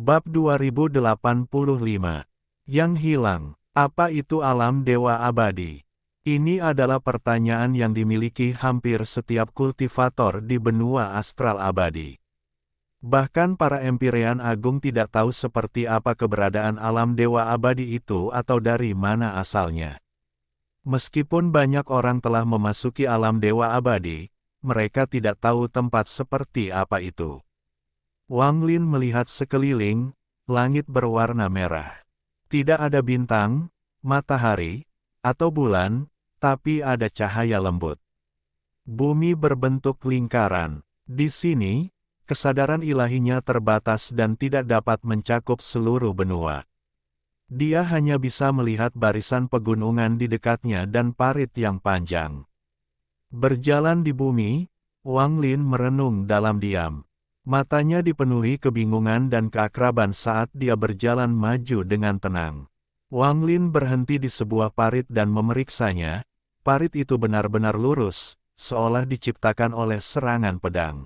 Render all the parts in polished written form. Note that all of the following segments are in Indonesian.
Bab 2085. Yang hilang. Apa itu alam dewa abadi? Ini adalah pertanyaan yang dimiliki hampir setiap kultivator di benua astral abadi. Bahkan para Empyrean Agung tidak tahu seperti apa keberadaan alam dewa abadi itu atau dari mana asalnya. Meskipun banyak orang telah memasuki alam dewa abadi, mereka tidak tahu tempat seperti apa itu. Wang Lin melihat sekeliling, langit berwarna merah. Tidak ada bintang, matahari, atau bulan, tapi ada cahaya lembut. Bumi berbentuk lingkaran. Di sini, kesadaran ilahinya terbatas dan tidak dapat mencakup seluruh benua. Dia hanya bisa melihat barisan pegunungan di dekatnya dan parit yang panjang. Berjalan di bumi, Wang Lin merenung dalam diam. Matanya dipenuhi kebingungan dan keakraban saat dia berjalan maju dengan tenang. Wang Lin berhenti di sebuah parit dan memeriksanya. Parit itu benar-benar lurus, seolah diciptakan oleh serangan pedang.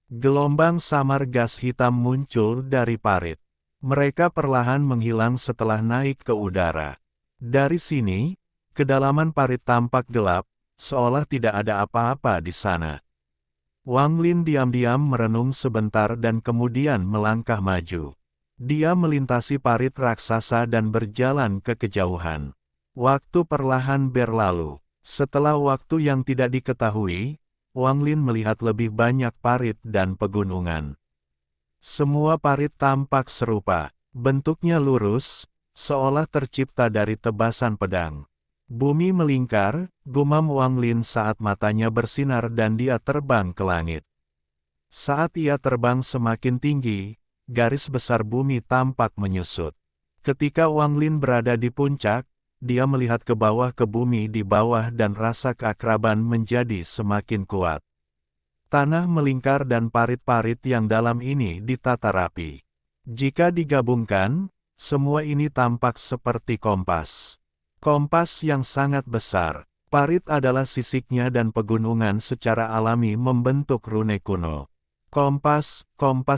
Gelombang samar gas hitam muncul dari parit. Mereka perlahan menghilang setelah naik ke udara. Dari sini, kedalaman parit tampak gelap, seolah tidak ada apa-apa di sana. Wang Lin diam-diam merenung sebentar dan kemudian melangkah maju. Dia melintasi parit raksasa dan berjalan ke kejauhan. Waktu perlahan berlalu. Setelah waktu yang tidak diketahui, Wang Lin melihat lebih banyak parit dan pegunungan. Semua parit tampak serupa. Bentuknya lurus, seolah tercipta dari tebasan pedang. Bumi melingkar, gumam Wang Lin saat matanya bersinar dan dia terbang ke langit. Saat ia terbang semakin tinggi, garis besar bumi tampak menyusut. Ketika Wang Lin berada di puncak, dia melihat ke bumi di bawah dan rasa keakraban menjadi semakin kuat. Tanah melingkar dan parit-parit yang dalam ini ditata rapi. Jika digabungkan, semua ini tampak seperti kompas. Kompas yang sangat besar. Parit adalah sisiknya dan pegunungan secara alami membentuk rune kuno. Kompas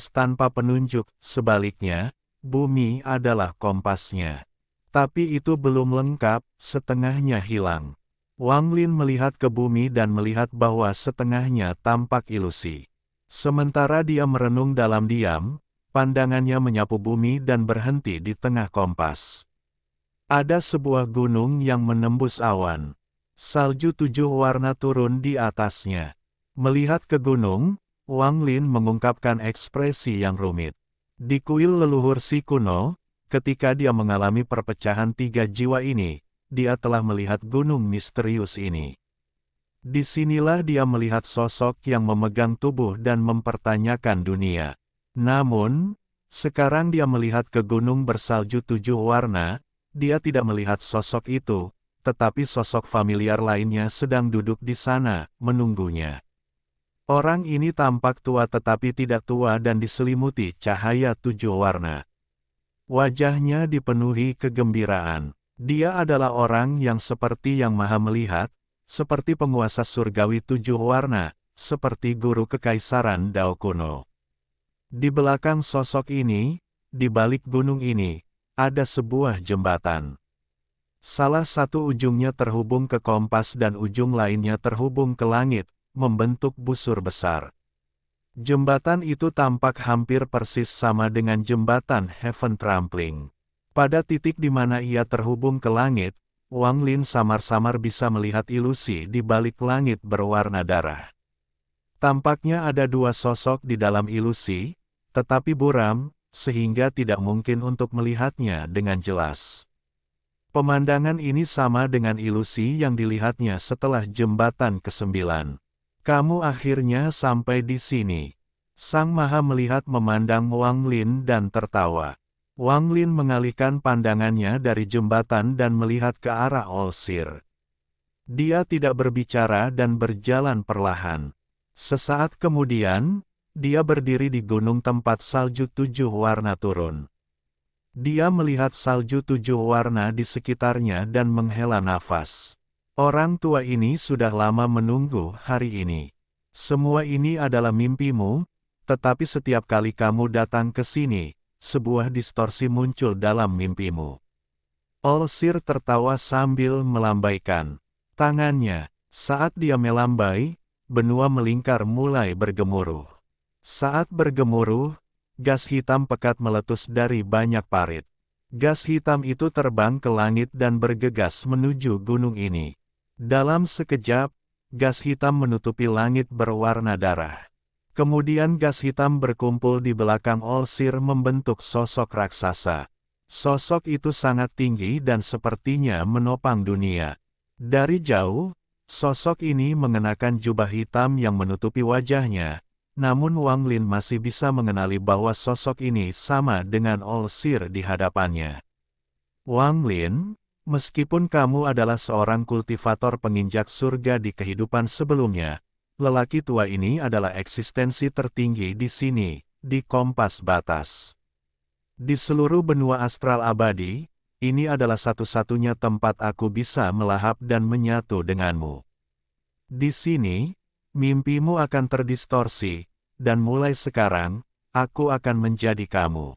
tanpa penunjuk, sebaliknya, bumi adalah kompasnya. Tapi itu belum lengkap, setengahnya hilang. Wang Lin melihat ke bumi dan melihat bahwa setengahnya tampak ilusi. Sementara dia merenung dalam diam, pandangannya menyapu bumi dan berhenti di tengah kompas. Ada sebuah gunung yang menembus awan. Salju 7 warna turun di atasnya. Melihat ke gunung, Wang Lin mengungkapkan ekspresi yang rumit. Di kuil leluhur si kuno, ketika dia mengalami perpecahan 3 jiwa ini, dia telah melihat gunung misterius ini. Disinilah dia melihat sosok yang memegang tubuh dan mempertanyakan dunia. Namun, sekarang dia melihat ke gunung bersalju 7 warna. Dia tidak melihat sosok itu, tetapi sosok familiar lainnya sedang duduk di sana, menunggunya. Orang ini tampak tua tetapi tidak tua dan diselimuti cahaya 7 warna. Wajahnya dipenuhi kegembiraan. Dia adalah orang yang seperti yang maha melihat, seperti penguasa surgawi 7 warna, seperti guru kekaisaran Dao kuno. Di belakang sosok ini, di balik gunung ini, ada sebuah jembatan. Salah satu ujungnya terhubung ke kompas dan ujung lainnya terhubung ke langit, membentuk busur besar. Jembatan itu tampak hampir persis sama dengan jembatan Heaven Trampling. Pada titik di mana ia terhubung ke langit, Wang Lin samar-samar bisa melihat ilusi di balik langit berwarna darah. Tampaknya ada 2 sosok di dalam ilusi, tetapi buram, sehingga tidak mungkin untuk melihatnya dengan jelas. Pemandangan ini sama dengan ilusi yang dilihatnya setelah jembatan ke-9. Kamu akhirnya sampai di sini. Sang Maha Melihat memandang Wang Lin dan tertawa. Wang Lin mengalihkan pandangannya dari jembatan dan melihat ke arah Olsir. Dia tidak berbicara dan berjalan perlahan. Sesaat kemudian, dia berdiri di gunung tempat salju 7 warna turun. Dia melihat salju 7 warna di sekitarnya dan menghela nafas. Orang tua ini sudah lama menunggu hari ini. Semua ini adalah mimpimu, tetapi setiap kali kamu datang ke sini, sebuah distorsi muncul dalam mimpimu. Olsir tertawa sambil melambaikan tangannya. Saat dia melambai, benua melingkar mulai bergemuruh. Saat bergemuruh, gas hitam pekat meletus dari banyak parit. Gas hitam itu terbang ke langit dan bergegas menuju gunung ini. Dalam sekejap, gas hitam menutupi langit berwarna darah. Kemudian gas hitam berkumpul di belakang Olsir membentuk sosok raksasa. Sosok itu sangat tinggi dan sepertinya menopang dunia. Dari jauh, sosok ini mengenakan jubah hitam yang menutupi wajahnya, namun Wang Lin masih bisa mengenali bahwa sosok ini sama dengan Olsir di hadapannya. Wang Lin, meskipun kamu adalah seorang kultivator penginjak surga di kehidupan sebelumnya, lelaki tua ini adalah eksistensi tertinggi di sini, di Kompas Batas. Di seluruh benua astral abadi, ini adalah satu-satunya tempat aku bisa melahap dan menyatu denganmu. Di sini, mimpimu akan terdistorsi, dan mulai sekarang, aku akan menjadi kamu.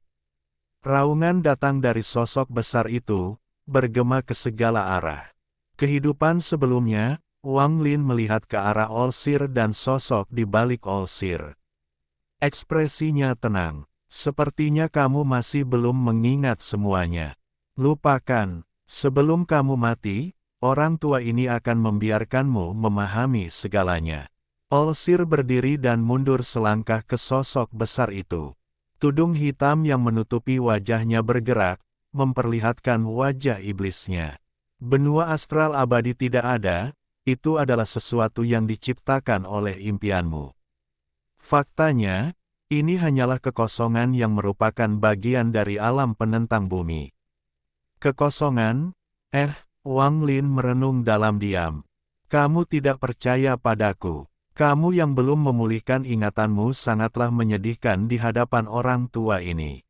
Raungan datang dari sosok besar itu, bergema ke segala arah. Kehidupan sebelumnya, Wang Lin melihat ke arah Olsir dan sosok di balik Olsir. Ekspresinya tenang, sepertinya kamu masih belum mengingat semuanya. Lupakan, sebelum kamu mati, orang tua ini akan membiarkanmu memahami segalanya. Olsir berdiri dan mundur selangkah ke sosok besar itu. Tudung hitam yang menutupi wajahnya bergerak, memperlihatkan wajah iblisnya. Benua astral abadi tidak ada, itu adalah sesuatu yang diciptakan oleh impianmu. Faktanya, ini hanyalah kekosongan yang merupakan bagian dari alam penentang bumi. Kekosongan? Wang Lin merenung dalam diam. Kamu tidak percaya padaku. Kamu yang belum memulihkan ingatanmu sangatlah menyedihkan di hadapan orang tua ini.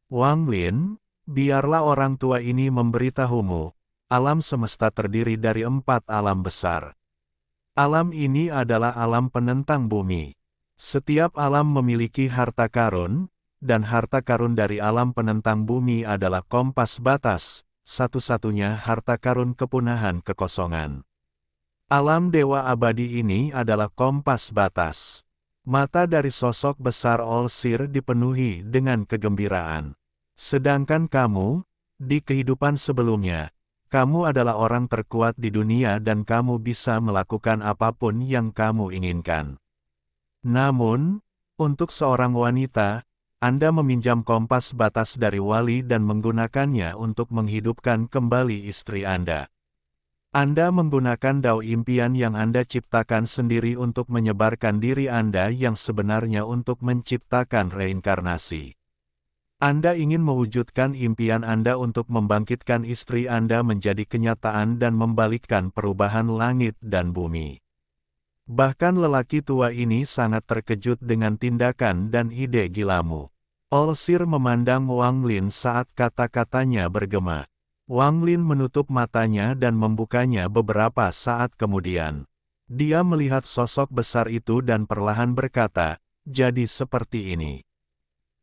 Wang Lin, biarlah orang tua ini memberitahumu, alam semesta terdiri dari 4 alam besar. Alam ini adalah alam penentang bumi. Setiap alam memiliki harta karun, dan harta karun dari alam penentang bumi adalah kompas batas, satu-satunya harta karun kepunahan kekosongan. Alam dewa abadi ini adalah kompas batas. Mata dari sosok besar Olsir dipenuhi dengan kegembiraan. Sedangkan kamu, di kehidupan sebelumnya, kamu adalah orang terkuat di dunia dan kamu bisa melakukan apapun yang kamu inginkan. Namun, untuk seorang wanita, Anda meminjam kompas batas dari wali dan menggunakannya untuk menghidupkan kembali istri Anda. Anda menggunakan dao impian yang Anda ciptakan sendiri untuk menyebarkan diri Anda yang sebenarnya untuk menciptakan reinkarnasi. Anda ingin mewujudkan impian Anda untuk membangkitkan istri Anda menjadi kenyataan dan membalikkan perubahan langit dan bumi. Bahkan lelaki tua ini sangat terkejut dengan tindakan dan ide gilamu. Olsir memandang Wang Lin saat kata-katanya bergema. Wang Lin menutup matanya dan membukanya beberapa saat kemudian. Dia melihat sosok besar itu dan perlahan berkata, "Jadi seperti ini."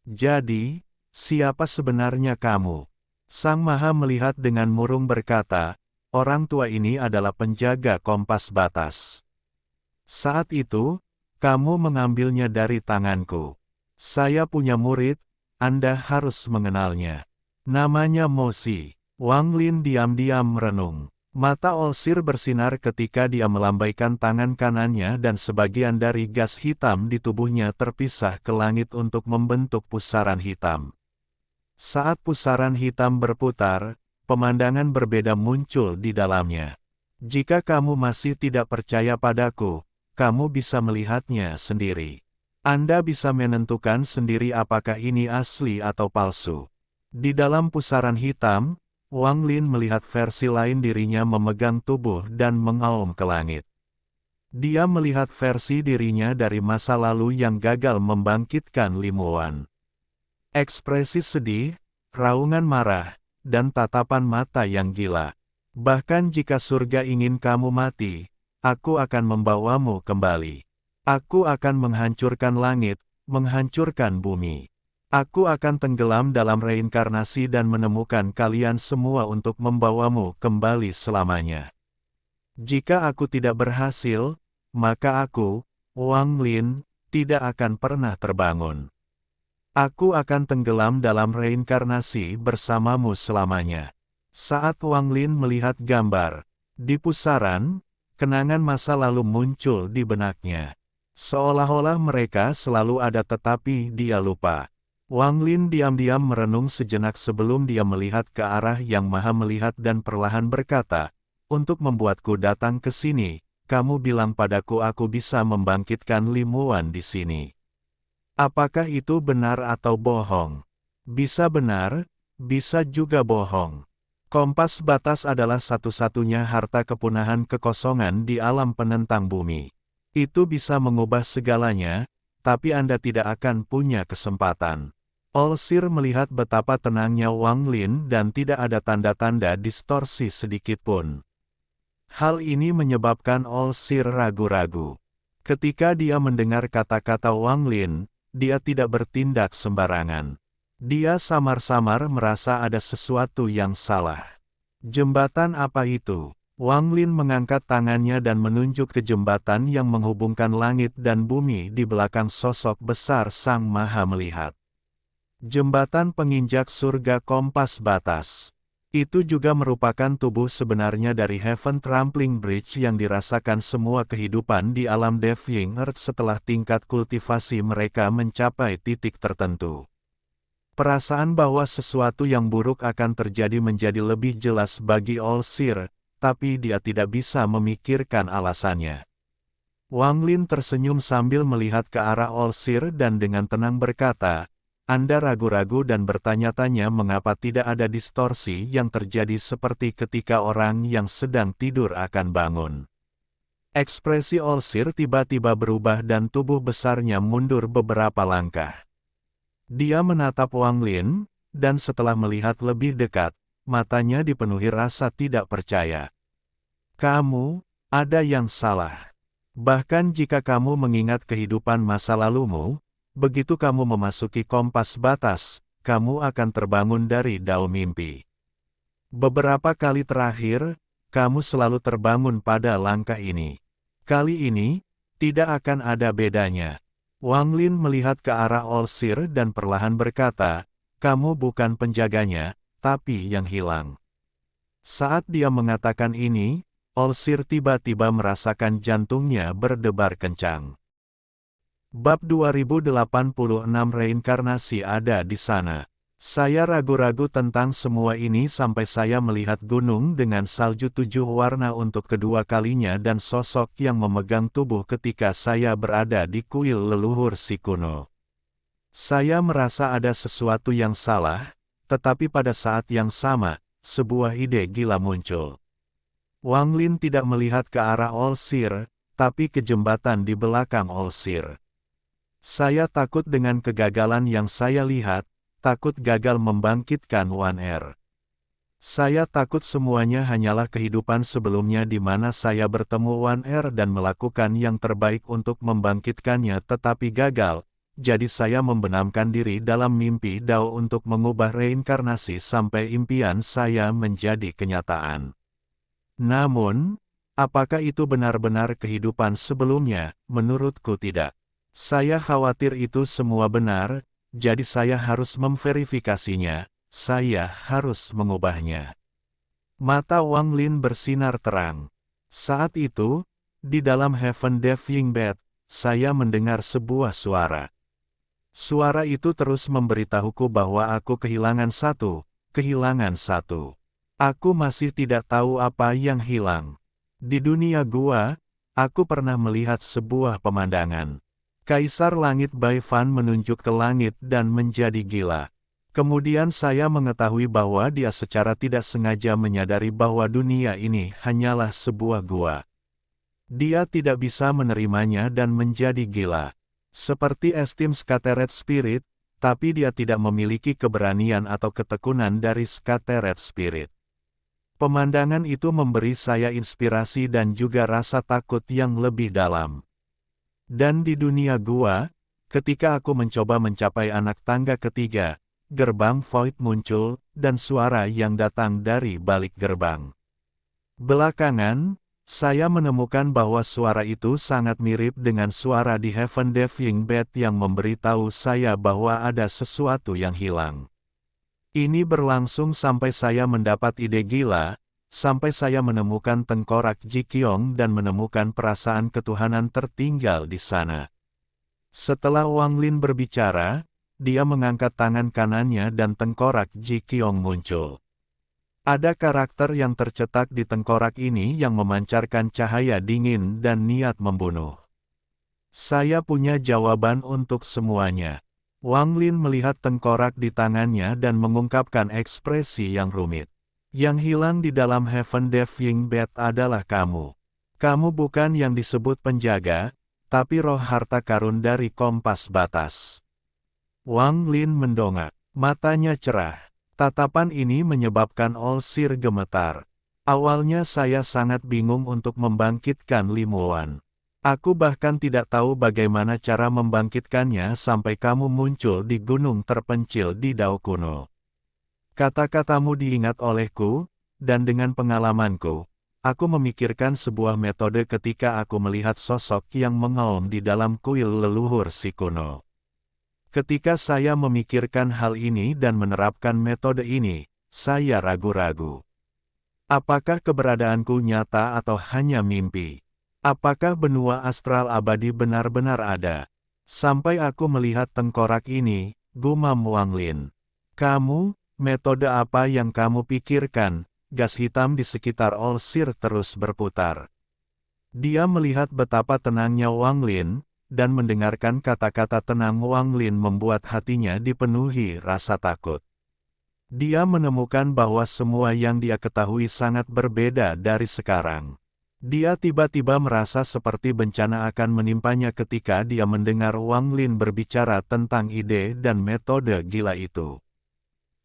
"Jadi, siapa sebenarnya kamu?" Sang Maha melihat dengan murung berkata, "Orang tua ini adalah penjaga kompas batas. Saat itu, kamu mengambilnya dari tanganku. Saya punya murid, Anda harus mengenalnya. Namanya Mosi." Wang Lin diam-diam merenung. Mata Olsir bersinar ketika dia melambaikan tangan kanannya dan sebagian dari gas hitam di tubuhnya terpisah ke langit untuk membentuk pusaran hitam. Saat pusaran hitam berputar, pemandangan berbeda muncul di dalamnya. Jika kamu masih tidak percaya padaku, kamu bisa melihatnya sendiri. Anda bisa menentukan sendiri apakah ini asli atau palsu. Di dalam pusaran hitam, Wang Lin melihat versi lain dirinya memegang tubuh dan mengaum ke langit. Dia melihat versi dirinya dari masa lalu yang gagal membangkitkan Limuan. Ekspresi sedih, raungan marah, dan tatapan mata yang gila. Bahkan jika surga ingin kamu mati, aku akan membawamu kembali. Aku akan menghancurkan langit, menghancurkan bumi. Aku akan tenggelam dalam reinkarnasi dan menemukan kalian semua untuk membawamu kembali selamanya. Jika aku tidak berhasil, maka aku, Wang Lin, tidak akan pernah terbangun. Aku akan tenggelam dalam reinkarnasi bersamamu selamanya. Saat Wang Lin melihat gambar di pusaran, kenangan masa lalu muncul di benaknya. Seolah-olah mereka selalu ada tetapi dia lupa. Wang Lin diam-diam merenung sejenak sebelum dia melihat ke arah Yang Maha Melihat dan perlahan berkata, "Untuk membuatku datang ke sini, kamu bilang padaku aku bisa membangkitkan Limuan di sini. Apakah itu benar atau bohong?" Bisa benar, bisa juga bohong. Kompas batas adalah satu-satunya harta kepunahan kekosongan di alam penentang bumi. Itu bisa mengubah segalanya, tapi Anda tidak akan punya kesempatan. Olsir melihat betapa tenangnya Wang Lin dan tidak ada tanda-tanda distorsi sedikitpun. Hal ini menyebabkan Olsir ragu-ragu. Ketika dia mendengar kata-kata Wang Lin, dia tidak bertindak sembarangan. Dia samar-samar merasa ada sesuatu yang salah. Jembatan apa itu? Wang Lin mengangkat tangannya dan menunjuk ke jembatan yang menghubungkan langit dan bumi di belakang sosok besar Sang Maha Melihat. Jembatan penginjak surga kompas batas. Itu juga merupakan tubuh sebenarnya dari Heaven Trampling Bridge yang dirasakan semua kehidupan di alam Devying Earth setelah tingkat kultivasi mereka mencapai titik tertentu. Perasaan bahwa sesuatu yang buruk akan terjadi menjadi lebih jelas bagi Olsir, tapi dia tidak bisa memikirkan alasannya. Wang Lin tersenyum sambil melihat ke arah Olsir dan dengan tenang berkata, "Anda ragu-ragu dan bertanya-tanya mengapa tidak ada distorsi yang terjadi seperti ketika orang yang sedang tidur akan bangun." Ekspresi Olsir tiba-tiba berubah dan tubuh besarnya mundur beberapa langkah. Dia menatap Wang Lin, dan setelah melihat lebih dekat, matanya dipenuhi rasa tidak percaya. "Kamu, ada yang salah. Bahkan jika kamu mengingat kehidupan masa lalumu, begitu kamu memasuki kompas batas, kamu akan terbangun dari dao mimpi. Beberapa kali terakhir, kamu selalu terbangun pada langkah ini. Kali ini, tidak akan ada bedanya." Wang Lin melihat ke arah Olsir dan perlahan berkata, "Kamu bukan penjaganya, tapi yang hilang." Saat dia mengatakan ini, Olsir tiba-tiba merasakan jantungnya berdebar kencang. Bab 2086 Reinkarnasi ada di sana. Saya ragu-ragu tentang semua ini sampai saya melihat gunung dengan salju 7 warna untuk kedua kalinya dan sosok yang memegang tubuh ketika saya berada di kuil leluhur si kuno. Saya merasa ada sesuatu yang salah, tetapi pada saat yang sama, sebuah ide gila muncul. Wang Lin tidak melihat ke arah Olsir, tapi ke jembatan di belakang Olsir. Saya takut dengan kegagalan yang saya lihat, takut gagal membangkitkan One Air. Saya takut semuanya hanyalah kehidupan sebelumnya di mana saya bertemu One Air dan melakukan yang terbaik untuk membangkitkannya tetapi gagal, jadi saya membenamkan diri dalam mimpi Dao untuk mengubah reinkarnasi sampai impian saya menjadi kenyataan. Namun, apakah itu benar-benar kehidupan sebelumnya? Menurutku tidak. Saya khawatir itu semua benar, jadi saya harus memverifikasinya, saya harus mengubahnya. Mata Wang Lin bersinar terang. Saat itu, di dalam Heaven Devying Bed, saya mendengar sebuah suara. Suara itu terus memberitahuku bahwa aku kehilangan satu. Aku masih tidak tahu apa yang hilang. Di dunia gua, aku pernah melihat sebuah pemandangan. Kaisar Langit Baifan menunjuk ke langit dan menjadi gila. Kemudian saya mengetahui bahwa dia secara tidak sengaja menyadari bahwa dunia ini hanyalah sebuah gua. Dia tidak bisa menerimanya dan menjadi gila. Seperti Estim Scattered Spirit, tapi dia tidak memiliki keberanian atau ketekunan dari Scattered Spirit. Pemandangan itu memberi saya inspirasi dan juga rasa takut yang lebih dalam. Dan di dunia gua, Ketika aku mencoba mencapai anak tangga ketiga, gerbang void muncul, dan suara yang datang dari balik gerbang. Belakangan, saya menemukan bahwa suara itu sangat mirip dengan suara di Heaven Diving Bed yang memberitahu saya bahwa ada sesuatu yang hilang. Ini berlangsung sampai saya mendapat ide gila, sampai saya menemukan tengkorak Jikyong dan menemukan perasaan ketuhanan tertinggal di sana. Setelah Wang Lin berbicara, dia mengangkat tangan kanannya dan tengkorak Jikyong muncul. Ada karakter yang tercetak di tengkorak ini yang memancarkan cahaya dingin dan niat membunuh. Saya punya jawaban untuk semuanya. Wang Lin melihat tengkorak di tangannya dan mengungkapkan ekspresi yang rumit. Yang hilang di dalam Heaven Diving Bed adalah kamu. Kamu bukan yang disebut penjaga, tapi roh harta karun dari kompas batas. Wang Lin mendongak. Matanya cerah. Tatapan ini menyebabkan Olsir gemetar. Awalnya saya sangat bingung untuk membangkitkan Limuan. Aku bahkan tidak tahu bagaimana cara membangkitkannya sampai kamu muncul di gunung terpencil di Dao Kuno. Kata-katamu diingat olehku, dan dengan pengalamanku, aku memikirkan sebuah metode ketika aku melihat sosok yang mengaum di dalam kuil leluhur si kuno. Ketika saya memikirkan hal ini dan menerapkan metode ini, saya ragu-ragu. Apakah keberadaanku nyata atau hanya mimpi? Apakah benua astral abadi benar-benar ada? Sampai aku melihat tengkorak ini, gumam Wang Lin. Kamu, metode apa yang kamu pikirkan? Gas hitam di sekitar Olsir terus berputar. Dia melihat betapa tenangnya Wang Lin, dan mendengarkan kata-kata tenang Wang Lin membuat hatinya dipenuhi rasa takut. Dia menemukan bahwa semua yang dia ketahui sangat berbeda dari sekarang. Dia tiba-tiba merasa seperti bencana akan menimpanya ketika dia mendengar Wang Lin berbicara tentang ide dan metode gila itu.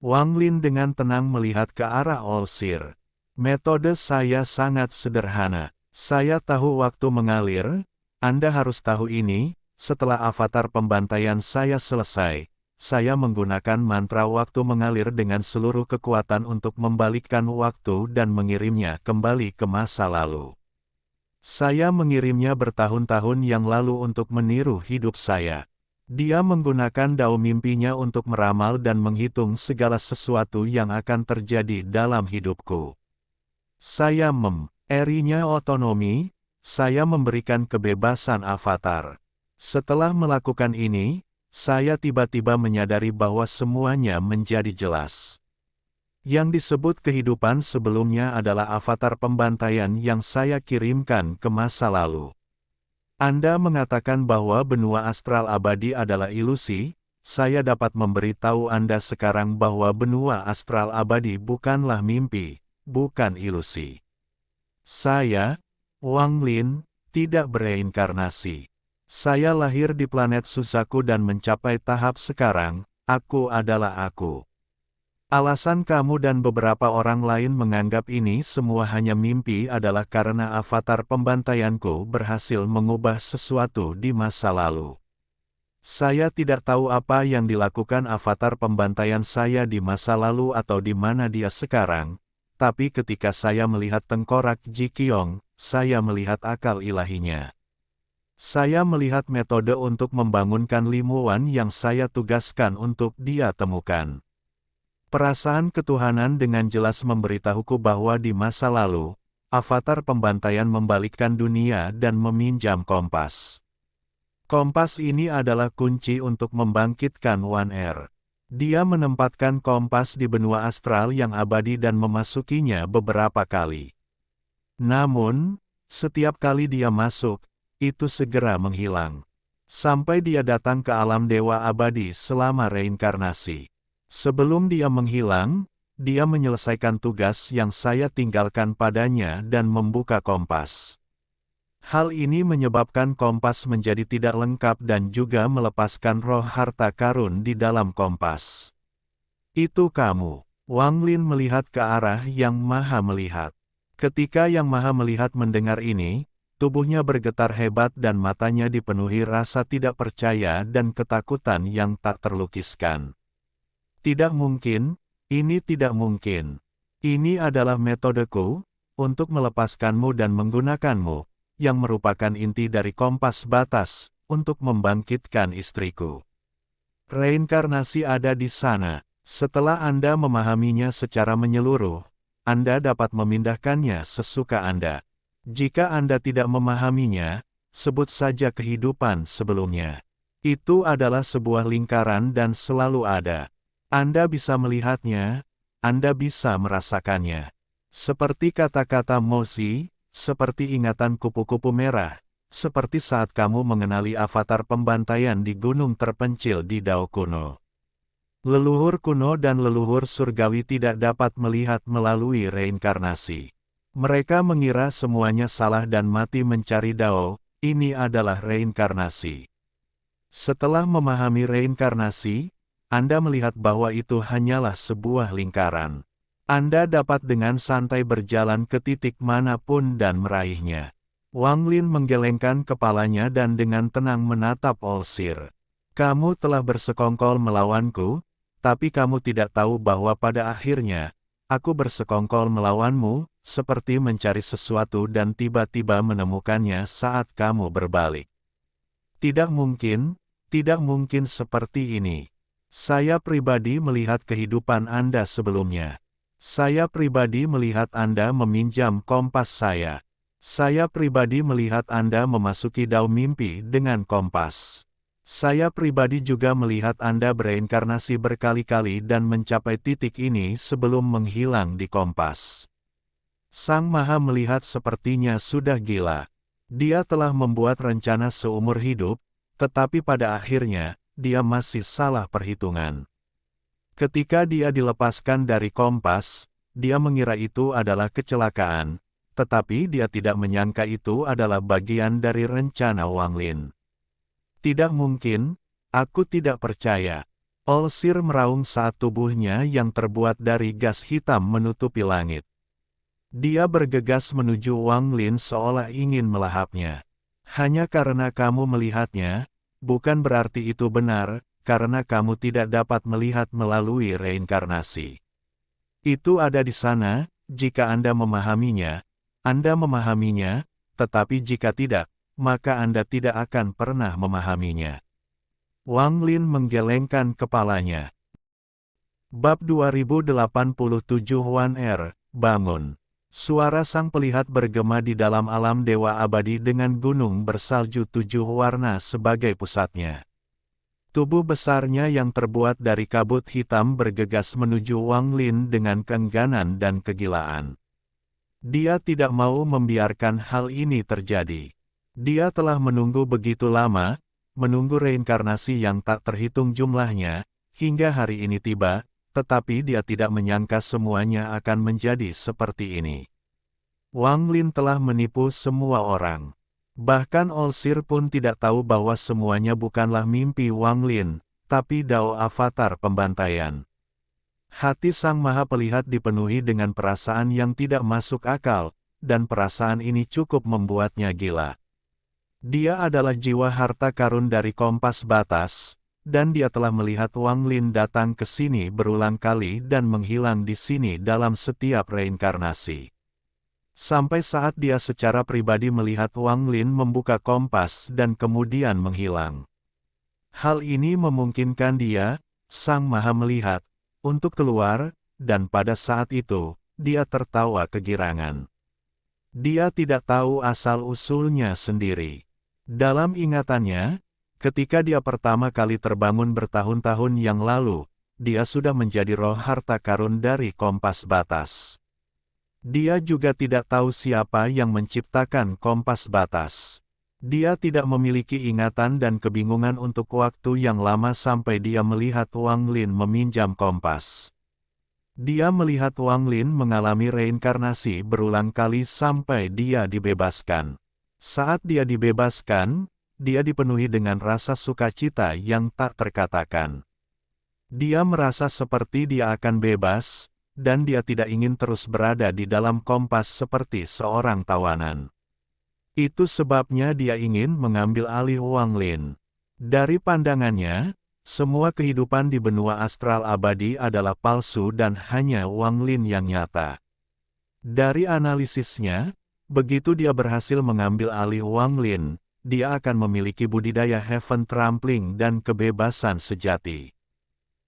Wang Lin dengan tenang melihat ke arah Olsir. Metode saya sangat sederhana. Saya tahu waktu mengalir. Anda harus tahu ini, setelah avatar pembantaian saya selesai, saya menggunakan mantra waktu mengalir dengan seluruh kekuatan untuk membalikkan waktu dan mengirimnya kembali ke masa lalu. Saya mengirimnya bertahun-tahun yang lalu untuk meniru hidup saya. Dia menggunakan dao mimpinya untuk meramal dan menghitung segala sesuatu yang akan terjadi dalam hidupku. Saya erinya otonomi, saya memberikan kebebasan avatar. Setelah melakukan ini, saya tiba-tiba menyadari bahwa semuanya menjadi jelas. Yang disebut kehidupan sebelumnya adalah avatar pembantaian yang saya kirimkan ke masa lalu. Anda mengatakan bahwa benua astral abadi adalah ilusi, saya dapat memberitahu Anda sekarang bahwa benua astral abadi bukanlah mimpi, bukan ilusi. Saya, Wang Lin, tidak bereinkarnasi. Saya lahir di planet Suzaku dan mencapai tahap sekarang, aku adalah aku. Alasan kamu dan beberapa orang lain menganggap ini semua hanya mimpi adalah karena avatar pembantaianku berhasil mengubah sesuatu di masa lalu. Saya tidak tahu apa yang dilakukan avatar pembantaian saya di masa lalu atau di mana dia sekarang, tapi ketika saya melihat tengkorak Jikyong, saya melihat akal ilahinya. Saya melihat metode untuk membangunkan Limuan yang saya tugaskan untuk dia temukan. Perasaan ketuhanan dengan jelas memberitahuku bahwa di masa lalu, avatar pembantaian membalikkan dunia dan meminjam kompas. Kompas ini adalah kunci untuk membangkitkan One Air. Dia menempatkan kompas di benua astral yang abadi dan memasukinya beberapa kali. Namun, setiap kali dia masuk, itu segera menghilang. Sampai dia datang ke alam dewa abadi selama reinkarnasi. Sebelum dia menghilang, dia menyelesaikan tugas yang saya tinggalkan padanya dan membuka kompas. Hal ini menyebabkan kompas menjadi tidak lengkap dan juga melepaskan roh harta karun di dalam kompas. Itu kamu. Wang Lin melihat ke arah Yang Maha Melihat. Ketika Yang Maha Melihat mendengar ini, Tubuhnya bergetar hebat dan matanya dipenuhi rasa tidak percaya dan ketakutan yang tak terlukiskan. Tidak mungkin, ini tidak mungkin. Ini adalah metodeku, untuk melepaskanmu dan menggunakanmu, yang merupakan inti dari kompas batas, untuk membangkitkan istriku. Reinkarnasi ada di sana. Setelah Anda memahaminya secara menyeluruh, Anda dapat memindahkannya sesuka Anda. Jika Anda tidak memahaminya, sebut saja kehidupan sebelumnya. Itu adalah sebuah lingkaran dan selalu ada. Anda bisa melihatnya, Anda bisa merasakannya. Seperti kata-kata Mozi, seperti ingatan kupu-kupu merah, seperti saat kamu mengenali avatar pembantaian di gunung terpencil di Dao kuno. Leluhur kuno dan leluhur surgawi tidak dapat melihat melalui reinkarnasi. Mereka mengira semuanya salah dan mati mencari Dao, ini adalah reinkarnasi. Setelah memahami reinkarnasi, Anda melihat bahwa itu hanyalah sebuah lingkaran. Anda dapat dengan santai berjalan ke titik manapun dan meraihnya. Wang Lin menggelengkan kepalanya dan dengan tenang menatap Olsir. Kamu telah bersekongkol melawanku, tapi kamu tidak tahu bahwa pada akhirnya, aku bersekongkol melawanmu, seperti mencari sesuatu dan tiba-tiba menemukannya saat kamu berbalik. Tidak mungkin seperti ini. Saya pribadi melihat kehidupan Anda sebelumnya. Saya pribadi melihat Anda meminjam kompas saya. Saya pribadi melihat Anda memasuki Dao mimpi dengan kompas. Saya pribadi juga melihat Anda bereinkarnasi berkali-kali dan mencapai titik ini sebelum menghilang di kompas. Sang Maha melihat sepertinya sudah gila. Dia telah membuat rencana seumur hidup, tetapi pada akhirnya, dia masih salah perhitungan. Ketika dia dilepaskan dari kompas, dia mengira itu adalah kecelakaan, tetapi dia tidak menyangka itu adalah bagian dari rencana Wang Lin. Tidak mungkin, aku tidak percaya. Olsir meraung saat tubuhnya yang terbuat dari gas hitam menutupi langit. Dia bergegas menuju Wang Lin seolah ingin melahapnya. Hanya karena kamu melihatnya, bukan berarti itu benar, karena kamu tidak dapat melihat melalui reinkarnasi. Itu ada di sana, jika Anda memahaminya, tetapi jika tidak, maka Anda tidak akan pernah memahaminya. Wang Lin menggelengkan kepalanya. Bab 2087 Wan Er, bangun. Suara sang pelihat bergema di dalam alam dewa abadi dengan gunung bersalju 7 warna sebagai pusatnya. Tubuh besarnya yang terbuat dari kabut hitam bergegas menuju Wang Lin dengan keengganan dan kegilaan. Dia tidak mau membiarkan hal ini terjadi. Dia telah menunggu begitu lama, menunggu reinkarnasi yang tak terhitung jumlahnya, hingga hari ini tiba, tetapi dia tidak menyangka semuanya akan menjadi seperti ini. Wang Lin telah menipu semua orang. Bahkan Olsir pun tidak tahu bahwa semuanya bukanlah mimpi Wang Lin, tapi Dao avatar pembantaian. Hati Sang Maha Pelihat dipenuhi dengan perasaan yang tidak masuk akal, dan perasaan ini cukup membuatnya gila. Dia adalah jiwa harta karun dari kompas batas, dan dia telah melihat Wang Lin datang ke sini berulang kali dan menghilang di sini dalam setiap reinkarnasi. Sampai saat dia secara pribadi melihat Wang Lin membuka kompas dan kemudian menghilang. Hal ini memungkinkan dia, Sang Maha Melihat, untuk keluar, dan pada saat itu, dia tertawa kegirangan. Dia tidak tahu asal-usulnya sendiri. Dalam ingatannya, ketika dia pertama kali terbangun bertahun-tahun yang lalu, dia sudah menjadi roh harta karun dari kompas batas. Dia juga tidak tahu siapa yang menciptakan kompas batas. Dia tidak memiliki ingatan dan kebingungan untuk waktu yang lama sampai dia melihat Wang Lin meminjam kompas. Dia melihat Wang Lin mengalami reinkarnasi berulang kali sampai dia dibebaskan. Saat dia dibebaskan, dia dipenuhi dengan rasa sukacita yang tak terkatakan. Dia merasa seperti dia akan bebas, dan dia tidak ingin terus berada di dalam kompas seperti seorang tawanan. Itu sebabnya dia ingin mengambil alih Wang Lin. Dari pandangannya, semua kehidupan di benua astral abadi adalah palsu dan hanya Wang Lin yang nyata. Dari analisisnya, begitu dia berhasil mengambil alih Wang Lin, dia akan memiliki budidaya Heaven Trampling dan kebebasan sejati.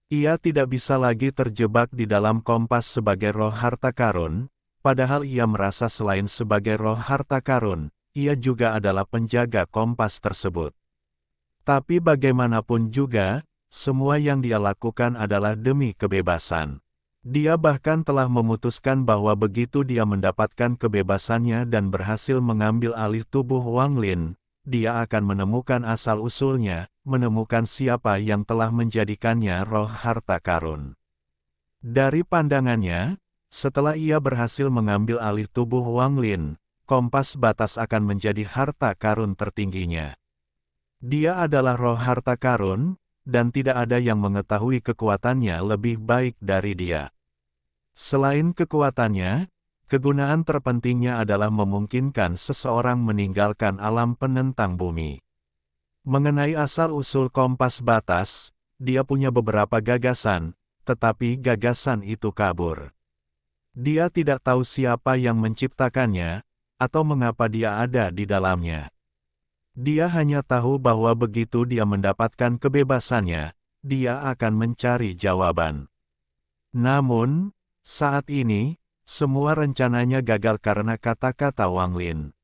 Ia tidak bisa lagi terjebak di dalam kompas sebagai roh harta karun, padahal ia merasa selain sebagai roh harta karun, ia juga adalah penjaga kompas tersebut. Tapi bagaimanapun juga, semua yang dia lakukan adalah demi kebebasan. Dia bahkan telah memutuskan bahwa begitu dia mendapatkan kebebasannya dan berhasil mengambil alih tubuh Wang Lin, dia akan menemukan asal-usulnya, menemukan siapa yang telah menjadikannya roh harta karun. Dari pandangannya, setelah ia berhasil mengambil alih tubuh Wang Lin, kompas batas akan menjadi harta karun tertingginya. Dia adalah roh harta karun, dan tidak ada yang mengetahui kekuatannya lebih baik dari dia. Selain kekuatannya, kegunaan terpentingnya adalah memungkinkan seseorang meninggalkan alam penentang bumi. Mengenai asal-usul kompas batas, dia punya beberapa gagasan, tetapi gagasan itu kabur. Dia tidak tahu siapa yang menciptakannya, atau mengapa dia ada di dalamnya. Dia hanya tahu bahwa begitu dia mendapatkan kebebasannya, dia akan mencari jawaban. Namun, saat ini, semua rencananya gagal karena kata-kata Wang Lin.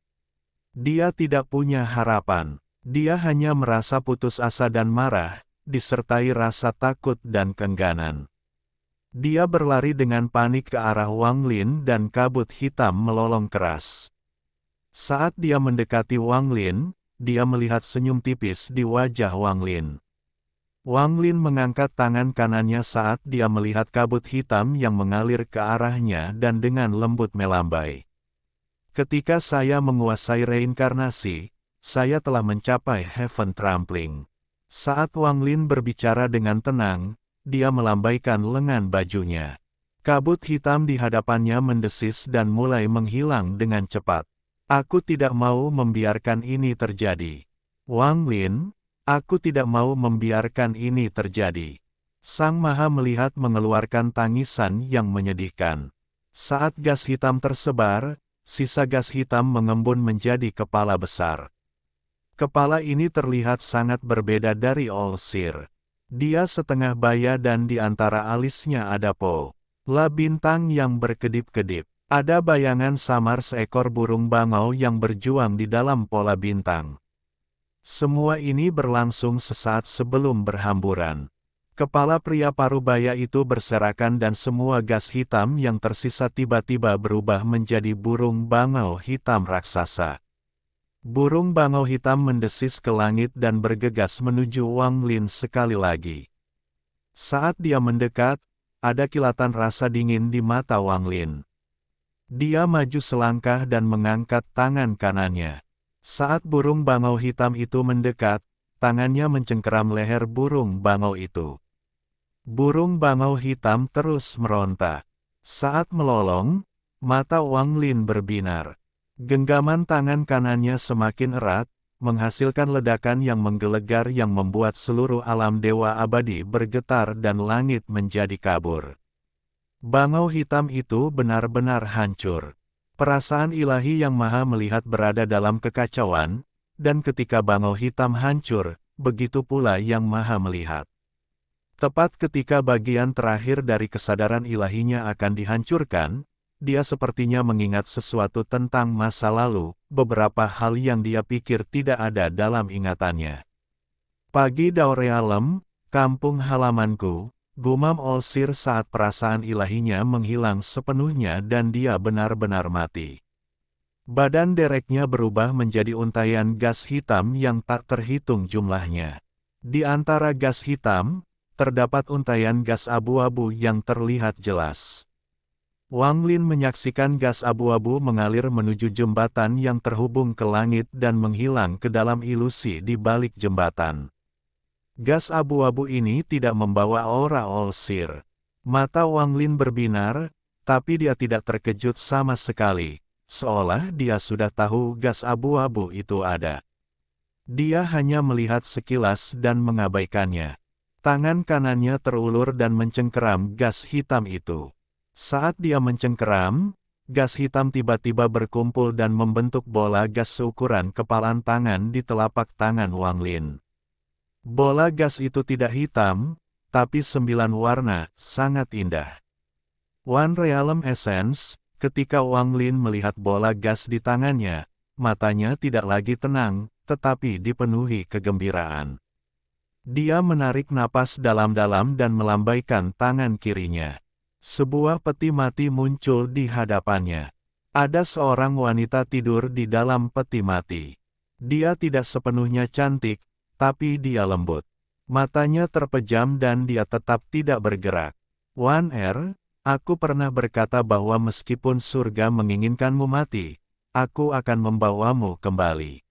Dia tidak punya harapan. Dia hanya merasa putus asa dan marah, disertai rasa takut dan keengganan. Dia berlari dengan panik ke arah Wang Lin dan kabut hitam melolong keras. Saat dia mendekati Wang Lin, dia melihat senyum tipis di wajah Wang Lin. Wang Lin mengangkat tangan kanannya saat dia melihat kabut hitam yang mengalir ke arahnya dan dengan lembut melambai. Ketika saya menguasai reinkarnasi, saya telah mencapai Heaven Trampling. Saat Wang Lin berbicara dengan tenang, dia melambaikan lengan bajunya. Kabut hitam di hadapannya mendesis dan mulai menghilang dengan cepat. Aku tidak mau membiarkan ini terjadi. Wang Lin, aku tidak mau membiarkan ini terjadi. Sang Maha Melihat mengeluarkan tangisan yang menyedihkan. Saat gas hitam tersebar, sisa gas hitam mengembun menjadi kepala besar. Kepala ini terlihat sangat berbeda dari Olsir. Dia setengah baya dan di antara alisnya ada pola bintang yang berkedip-kedip. Ada bayangan samar seekor burung bangau yang berjuang di dalam pola bintang. Semua ini berlangsung sesaat sebelum berhamburan. Kepala pria parubaya itu berserakan dan semua gas hitam yang tersisa tiba-tiba berubah menjadi burung bangau hitam raksasa. Burung bangau hitam mendesis ke langit dan bergegas menuju Wang Lin sekali lagi. Saat dia mendekat, ada kilatan rasa dingin di mata Wang Lin. Dia maju selangkah dan mengangkat tangan kanannya. Saat burung bangau hitam itu mendekat, tangannya mencengkeram leher burung bangau itu. Burung bangau hitam terus meronta. Saat melolong, mata Wang Lin berbinar. Genggaman tangan kanannya semakin erat, menghasilkan ledakan yang menggelegar yang membuat seluruh alam dewa abadi bergetar dan langit menjadi kabur. Bangau hitam itu benar-benar hancur. Perasaan ilahi yang Maha Melihat berada dalam kekacauan, dan ketika bangau hitam hancur, begitu pula yang Maha Melihat. Tepat ketika bagian terakhir dari kesadaran ilahinya akan dihancurkan, dia sepertinya mengingat sesuatu tentang masa lalu, beberapa hal yang dia pikir tidak ada dalam ingatannya. Pagi Daurealem, kampung halamanku, gumam Olsir saat perasaan ilahinya menghilang sepenuhnya dan dia benar-benar mati. Badan dereknya berubah menjadi untaian gas hitam yang tak terhitung jumlahnya. Di antara gas hitam, terdapat untaian gas abu-abu yang terlihat jelas. Wang Lin menyaksikan gas abu-abu mengalir menuju jembatan yang terhubung ke langit dan menghilang ke dalam ilusi di balik jembatan. Gas abu-abu ini tidak membawa aura Olsir. Mata Wang Lin berbinar, tapi dia tidak terkejut sama sekali. seolah dia sudah tahu gas abu-abu itu ada. Dia hanya melihat sekilas dan mengabaikannya. Tangan kanannya terulur dan mencengkeram gas hitam itu. Saat dia mencengkeram, gas hitam tiba-tiba berkumpul dan membentuk bola gas seukuran kepalan tangan di telapak tangan Wang Lin. Bola gas itu tidak hitam, tapi 9 warna, sangat indah. One Realm Essence. Ketika Wang Lin melihat bola gas di tangannya, matanya tidak lagi tenang, tetapi dipenuhi kegembiraan. Dia menarik napas dalam-dalam dan melambaikan tangan kirinya. Sebuah peti mati muncul di hadapannya. Ada seorang wanita tidur di dalam peti mati. Dia tidak sepenuhnya cantik, tapi dia lembut. Matanya terpejam dan dia tetap tidak bergerak. Wan aku pernah berkata bahwa meskipun surga menginginkanmu mati, aku akan membawamu kembali.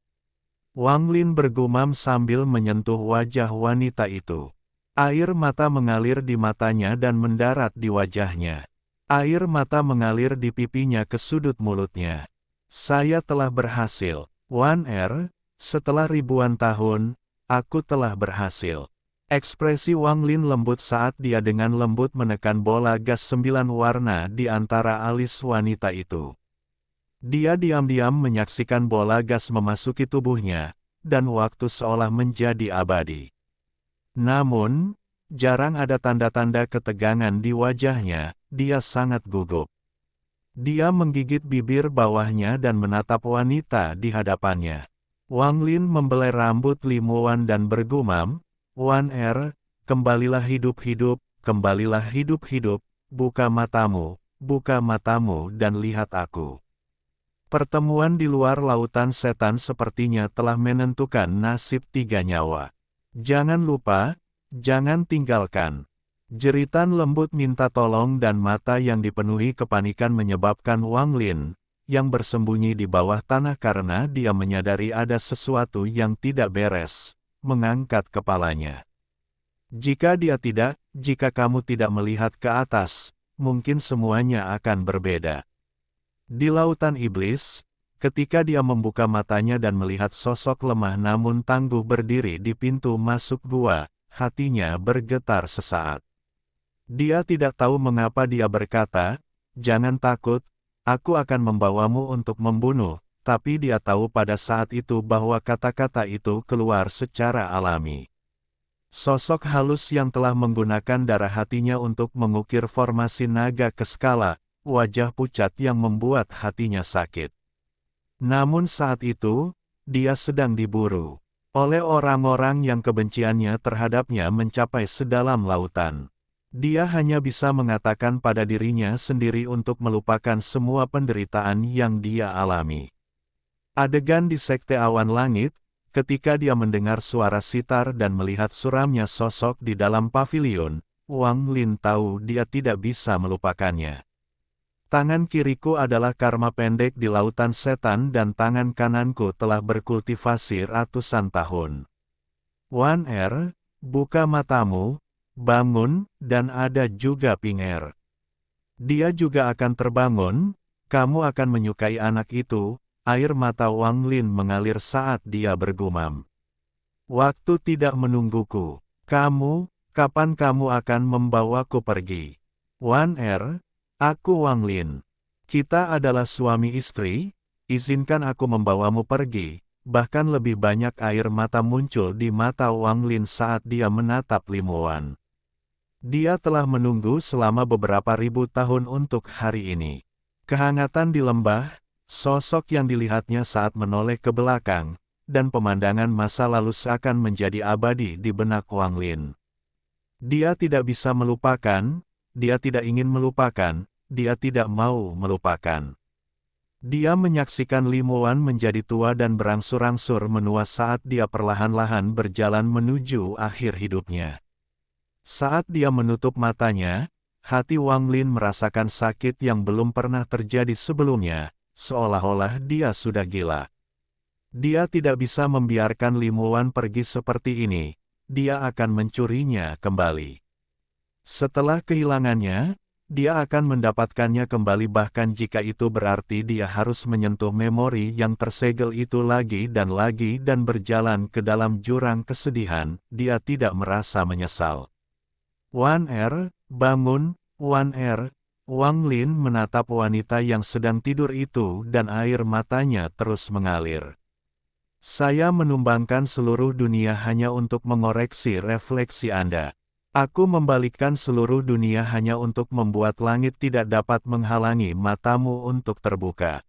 Wang Lin bergumam sambil menyentuh wajah wanita itu. Air mata mengalir di matanya dan mendarat di wajahnya. Air mata mengalir di pipinya ke sudut mulutnya. Saya telah berhasil, Wan setelah ribuan tahun, aku telah berhasil. Ekspresi Wang Lin lembut saat dia dengan lembut menekan bola gas 9 warna di antara alis wanita itu. Dia diam-diam menyaksikan bola gas memasuki tubuhnya, dan waktu seolah menjadi abadi. Namun, jarang ada tanda-tanda ketegangan di wajahnya, dia sangat gugup. Dia menggigit bibir bawahnya dan menatap wanita di hadapannya. Wang Lin membelai rambut Li Muwan dan bergumam, Wan kembalilah hidup-hidup, kembalilah hidup-hidup, buka matamu dan lihat aku. Pertemuan di luar lautan setan sepertinya telah menentukan nasib 3 nyawa. Jangan lupa, jangan tinggalkan. Jeritan lembut minta tolong dan mata yang dipenuhi kepanikan menyebabkan Wang Lin, yang bersembunyi di bawah tanah karena dia menyadari ada sesuatu yang tidak beres, mengangkat kepalanya. Jika kamu tidak melihat ke atas, mungkin semuanya akan berbeda. Di lautan iblis, ketika dia membuka matanya dan melihat sosok lemah namun tangguh berdiri di pintu masuk gua, hatinya bergetar sesaat. Dia tidak tahu mengapa dia berkata, jangan takut, aku akan membawamu untuk membunuh, tapi dia tahu pada saat itu bahwa kata-kata itu keluar secara alami. Sosok halus yang telah menggunakan darah hatinya untuk mengukir formasi naga ke skala, wajah pucat yang membuat hatinya sakit. Namun saat itu, dia sedang diburu oleh orang-orang yang kebenciannya terhadapnya mencapai sedalam lautan. Dia hanya bisa mengatakan pada dirinya sendiri untuk melupakan semua penderitaan yang dia alami. Adegan di Sekte Awan Langit, ketika dia mendengar suara sitar dan melihat suramnya sosok di dalam pavilion, Wang Lin tahu dia tidak bisa melupakannya. Tangan kiriku adalah karma pendek di lautan setan dan tangan kananku telah berkultivasi ratusan tahun. Wan buka matamu, bangun, dan ada juga Ping Dia juga akan terbangun, kamu akan menyukai anak itu. Air mata Wang Lin mengalir saat dia bergumam. Waktu tidak menungguku. Kapan kamu akan membawaku pergi? Wan aku Wang Lin. Kita adalah suami istri, izinkan aku membawamu pergi. Bahkan lebih banyak air mata muncul di mata Wang Lin saat dia menatap Li Muwan. Dia telah menunggu selama beberapa ribu tahun untuk hari ini. Kehangatan di lembah, sosok yang dilihatnya saat menoleh ke belakang, dan pemandangan masa lalu seakan menjadi abadi di benak Wang Lin. Dia tidak bisa melupakan, dia tidak ingin melupakan, dia tidak mau melupakan. Dia menyaksikan Li Muwan menjadi tua dan berangsur-angsur menua saat dia perlahan-lahan berjalan menuju akhir hidupnya. Saat dia menutup matanya, hati Wang Lin merasakan sakit yang belum pernah terjadi sebelumnya, seolah-olah dia sudah gila. Dia tidak bisa membiarkan Li Muwan pergi seperti ini, dia akan mencurinya kembali. Setelah kehilangannya, dia akan mendapatkannya kembali bahkan jika itu berarti dia harus menyentuh memori yang tersegel itu lagi dan berjalan ke dalam jurang kesedihan, dia tidak merasa menyesal. Wan Er, bangun, Wan Er. Wang Lin menatap wanita yang sedang tidur itu dan air matanya terus mengalir. Saya menumbangkan seluruh dunia hanya untuk mengoreksi refleksi Anda. Aku membalikkan seluruh dunia hanya untuk membuat langit tidak dapat menghalangi matamu untuk terbuka.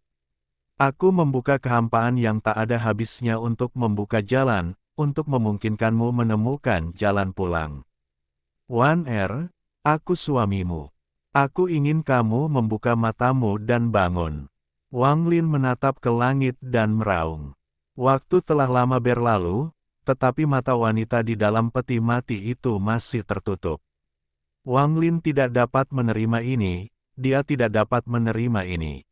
Aku membuka kehampaan yang tak ada habisnya untuk membuka jalan, untuk memungkinkanmu menemukan jalan pulang. Wan Er, aku suamimu. Aku ingin kamu membuka matamu dan bangun. Wang Lin menatap ke langit dan meraung. Waktu telah lama berlalu, tetapi mata wanita di dalam peti mati itu masih tertutup. Wang Lin tidak dapat menerima ini, dia tidak dapat menerima ini.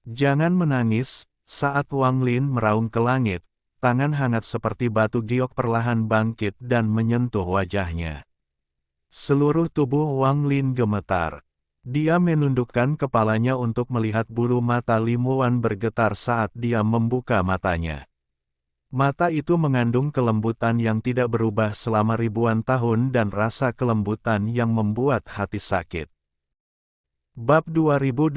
Jangan menangis, saat Wang Lin meraung ke langit, tangan hangat seperti batu giok perlahan bangkit dan menyentuh wajahnya. Seluruh tubuh Wang Lin gemetar. Dia menundukkan kepalanya untuk melihat bulu mata Limuan bergetar saat dia membuka matanya. Mata itu mengandung kelembutan yang tidak berubah selama ribuan tahun dan rasa kelembutan yang membuat hati sakit. Bab 2088.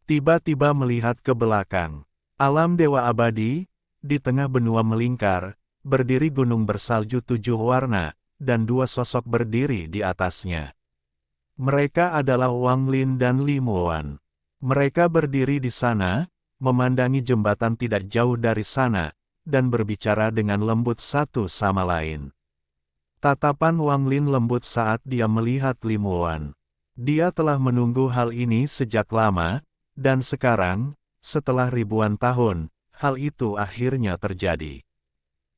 Tiba-tiba melihat ke belakang. Alam dewa abadi, di tengah benua melingkar, berdiri gunung bersalju 7 warna, dan 2 sosok berdiri di atasnya. Mereka adalah Wang Lin dan Limuan. Mereka berdiri di sana, memandangi jembatan tidak jauh dari sana, dan berbicara dengan lembut satu sama lain. Tatapan Wang Lin lembut saat dia melihat Limuan. Dia telah menunggu hal ini sejak lama, dan sekarang, setelah ribuan tahun, hal itu akhirnya terjadi.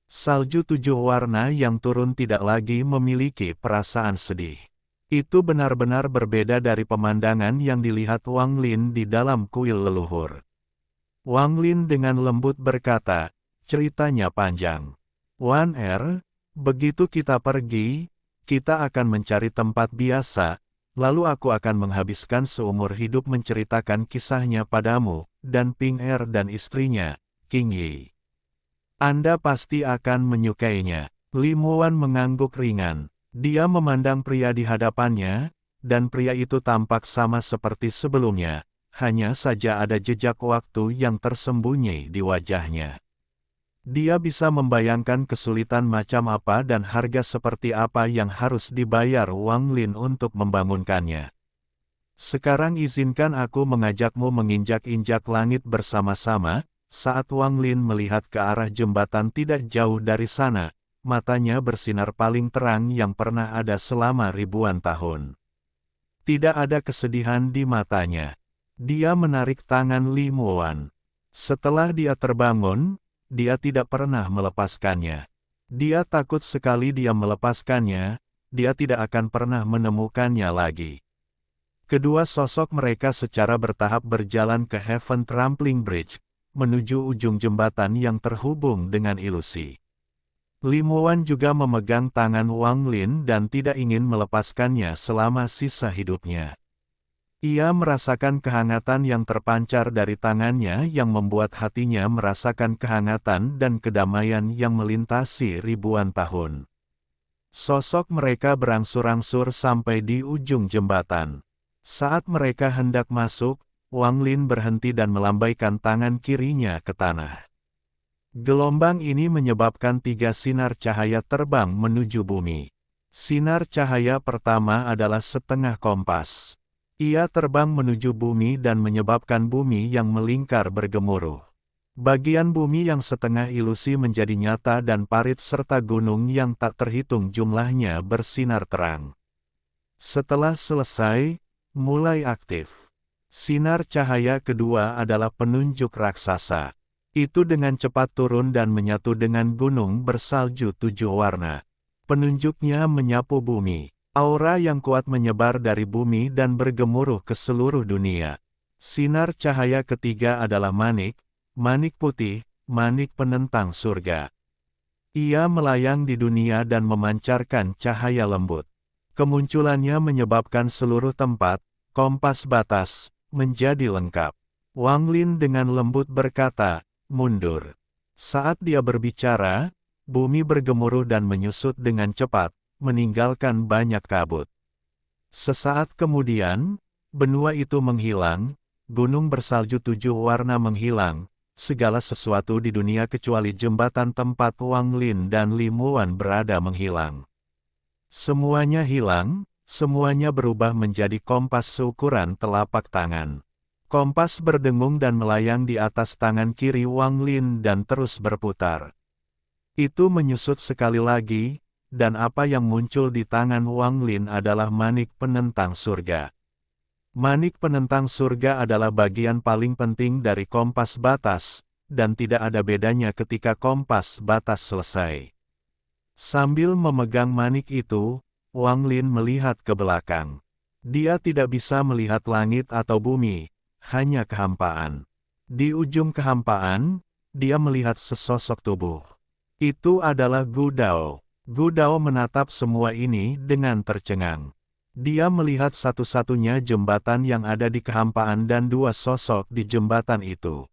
Salju 7 warna yang turun tidak lagi memiliki perasaan sedih. Itu benar-benar berbeda dari pemandangan yang dilihat Wang Lin di dalam kuil leluhur. Wang Lin dengan lembut berkata, ceritanya panjang. Wan Er, begitu kita pergi, kita akan mencari tempat biasa, lalu aku akan menghabiskan seumur hidup menceritakan kisahnya padamu, dan Ping Er dan istrinya, King Yi. Anda pasti akan menyukainya. Limuan mengangguk ringan. Dia memandang pria di hadapannya, dan pria itu tampak sama seperti sebelumnya, hanya saja ada jejak waktu yang tersembunyi di wajahnya. Dia bisa membayangkan kesulitan macam apa dan harga seperti apa yang harus dibayar Wang Lin untuk membangunkannya. Sekarang izinkan aku mengajakmu menginjak-injak langit bersama-sama. Saat Wang Lin melihat ke arah jembatan tidak jauh dari sana, matanya bersinar paling terang yang pernah ada selama ribuan tahun. Tidak ada kesedihan di matanya. Dia menarik tangan Limuan. Setelah dia terbangun, dia tidak pernah melepaskannya. Dia takut sekali dia melepaskannya, dia tidak akan pernah menemukannya lagi. Kedua sosok mereka secara bertahap berjalan ke Heaven Trampling Bridge, menuju ujung jembatan yang terhubung dengan ilusi. Limuan juga memegang tangan Wang Lin dan tidak ingin melepaskannya selama sisa hidupnya. Ia merasakan kehangatan yang terpancar dari tangannya yang membuat hatinya merasakan kehangatan dan kedamaian yang melintasi ribuan tahun. Sosok mereka berangsur-angsur sampai di ujung jembatan. Saat mereka hendak masuk, Wang Lin berhenti dan melambaikan tangan kirinya ke tanah. Gelombang ini menyebabkan 3 sinar cahaya terbang menuju bumi. Sinar cahaya pertama adalah setengah kompas. Ia terbang menuju bumi dan menyebabkan bumi yang melingkar bergemuruh. Bagian bumi yang setengah ilusi menjadi nyata dan parit serta gunung yang tak terhitung jumlahnya bersinar terang. Setelah selesai, mulai aktif. Sinar cahaya kedua adalah penunjuk raksasa. Itu dengan cepat turun dan menyatu dengan gunung bersalju 7 warna. Penunjuknya menyapu bumi. Aura yang kuat menyebar dari bumi dan bergemuruh ke seluruh dunia. Sinar cahaya ketiga adalah manik, manik putih, manik penentang surga. Ia melayang di dunia dan memancarkan cahaya lembut. Kemunculannya menyebabkan seluruh tempat, kompas batas, menjadi lengkap. Wang Lin dengan lembut berkata, mundur. Saat dia berbicara, bumi bergemuruh dan menyusut dengan cepat, meninggalkan banyak kabut. Sesaat kemudian, benua itu menghilang, gunung bersalju 7 warna menghilang, segala sesuatu di dunia kecuali jembatan tempat Wang Lin dan Li Muan berada menghilang. Semuanya hilang, semuanya berubah menjadi kompas seukuran telapak tangan. Kompas berdengung dan melayang di atas tangan kiri Wang Lin dan terus berputar. Itu menyusut sekali lagi, dan apa yang muncul di tangan Wang Lin adalah manik penentang surga. Manik penentang surga adalah bagian paling penting dari kompas batas, dan tidak ada bedanya ketika kompas batas selesai. Sambil memegang manik itu, Wang Lin melihat ke belakang. Dia tidak bisa melihat langit atau bumi, hanya kehampaan. Di ujung kehampaan, dia melihat sesosok tubuh. Itu adalah Gu Dao. Gu Dao menatap semua ini dengan tercengang. Dia melihat satu-satunya jembatan yang ada di kehampaan dan 2 sosok di jembatan itu.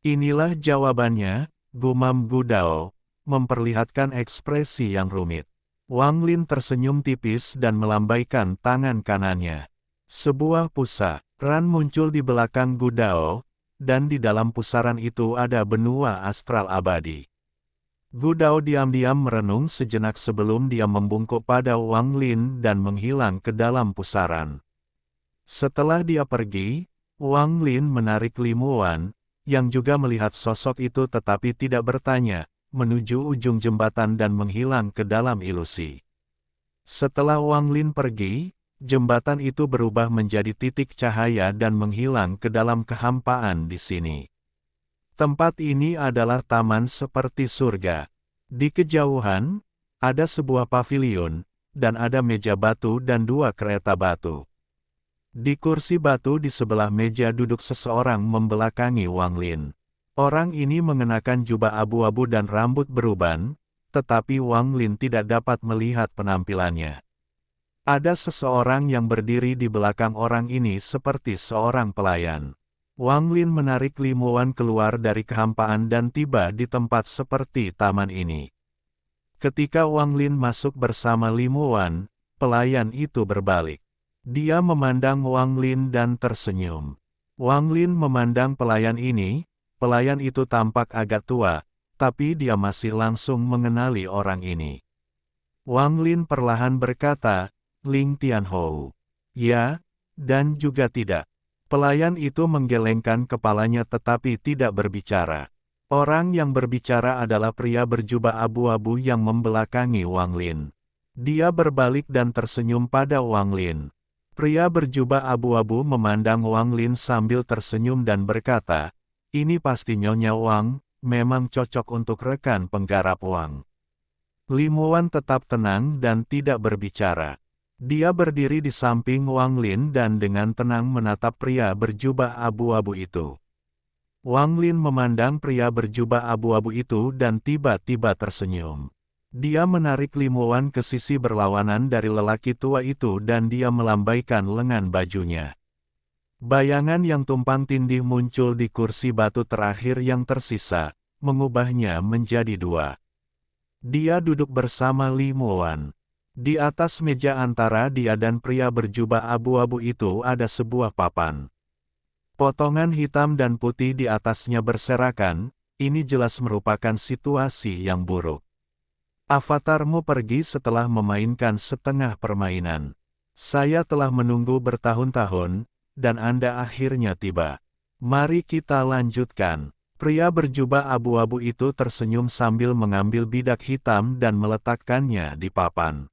Inilah jawabannya, gumam Gu Dao, memperlihatkan ekspresi yang rumit. Wang Lin tersenyum tipis dan melambaikan tangan kanannya. Sebuah pusaran muncul di belakang Gu Dao, dan di dalam pusaran itu ada benua astral abadi. Gu Dao diam-diam merenung sejenak sebelum dia membungkuk pada Wang Lin dan menghilang ke dalam pusaran. Setelah dia pergi, Wang Lin menarik Li Muan, yang juga melihat sosok itu tetapi tidak bertanya, menuju ujung jembatan dan menghilang ke dalam ilusi. Setelah Wang Lin pergi, jembatan itu berubah menjadi titik cahaya dan menghilang ke dalam kehampaan di sini. Tempat ini adalah taman seperti surga. Di kejauhan, ada sebuah pavilion, dan ada meja batu dan 2 kereta batu. Di kursi batu di sebelah meja duduk seseorang membelakangi Wang Lin. Orang ini mengenakan jubah abu-abu dan rambut beruban, tetapi Wang Lin tidak dapat melihat penampilannya. Ada seseorang yang berdiri di belakang orang ini seperti seorang pelayan. Wang Lin menarik Li Muan keluar dari kehampaan dan tiba di tempat seperti taman ini. Ketika Wang Lin masuk bersama Li Muan, pelayan itu berbalik. Dia memandang Wang Lin dan tersenyum. Wang Lin memandang pelayan ini, pelayan itu tampak agak tua, tapi dia masih langsung mengenali orang ini. Wang Lin perlahan berkata, Ling Tianhou. Ya, dan juga tidak. Pelayan itu menggelengkan kepalanya tetapi tidak berbicara. Orang yang berbicara adalah pria berjubah abu-abu yang membelakangi Wang Lin. Dia berbalik dan tersenyum pada Wang Lin. Pria berjubah abu-abu memandang Wang Lin sambil tersenyum dan berkata, ini pasti Nyonya Wang, memang cocok untuk rekan penggarap Wang. Li Muan tetap tenang dan tidak berbicara. Dia berdiri di samping Wang Lin dan dengan tenang menatap pria berjubah abu-abu itu. Wang Lin memandang pria berjubah abu-abu itu dan tiba-tiba tersenyum. Dia menarik Li Muan ke sisi berlawanan dari lelaki tua itu dan dia melambaikan lengan bajunya. Bayangan yang tumpang tindih muncul di kursi batu terakhir yang tersisa, mengubahnya menjadi 2. Dia duduk bersama Li Muan. Di atas meja antara dia dan pria berjubah abu-abu itu ada sebuah papan. Potongan hitam dan putih di atasnya berserakan, ini jelas merupakan situasi yang buruk. Avatarmu pergi setelah memainkan setengah permainan. Saya telah menunggu bertahun-tahun, dan Anda akhirnya tiba. Mari kita lanjutkan. Pria berjubah abu-abu itu tersenyum sambil mengambil bidak hitam dan meletakkannya di papan.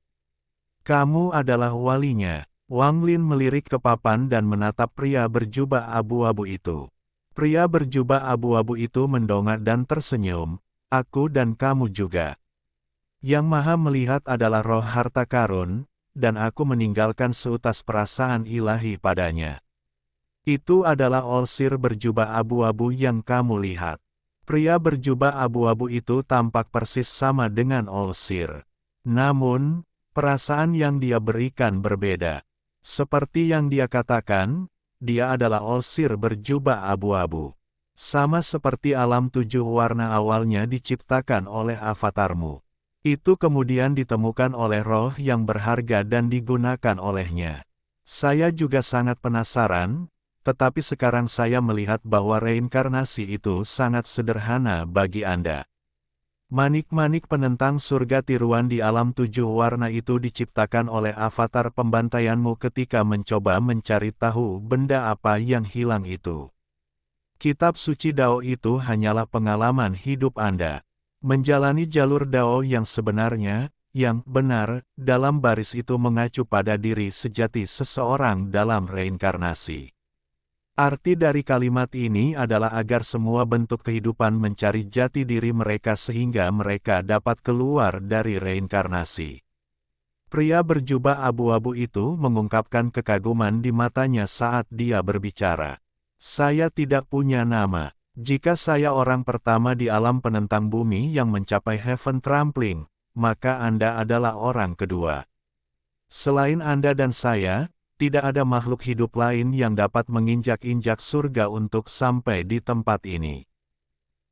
Kamu adalah walinya. Wang Lin melirik ke papan dan menatap pria berjubah abu-abu itu. Pria berjubah abu-abu itu mendongak dan tersenyum, aku dan kamu juga. Yang Maha melihat adalah roh harta karun, dan aku meninggalkan seutas perasaan ilahi padanya. Itu adalah Olsir berjubah abu-abu yang kamu lihat. Pria berjubah abu-abu itu tampak persis sama dengan Olsir. Namun, Perasaan yang dia berikan berbeda. Seperti yang dia katakan, dia adalah Olsir berjubah abu-abu. Sama seperti alam 7 warna awalnya diciptakan oleh avatarmu. Itu kemudian ditemukan oleh roh yang berharga dan digunakan olehnya. Saya juga sangat penasaran, tetapi sekarang saya melihat bahwa reinkarnasi itu sangat sederhana bagi Anda. Manik-manik penentang surga tiruan di alam 7 warna itu diciptakan oleh avatar pembantaianmu ketika mencoba mencari tahu benda apa yang hilang itu. Kitab suci Dao itu hanyalah pengalaman hidup Anda. Menjalani jalur Dao yang sebenarnya, yang benar, dalam baris itu mengacu pada diri sejati seseorang dalam reinkarnasi. Arti dari kalimat ini adalah agar semua bentuk kehidupan mencari jati diri mereka sehingga mereka dapat keluar dari reinkarnasi. Pria berjubah abu-abu itu mengungkapkan kekaguman di matanya saat dia berbicara. Saya tidak punya nama. Jika saya orang pertama di alam penentang bumi yang mencapai heaven trampling, maka Anda adalah orang kedua. Selain Anda dan saya, tidak ada makhluk hidup lain yang dapat menginjak-injak surga untuk sampai di tempat ini.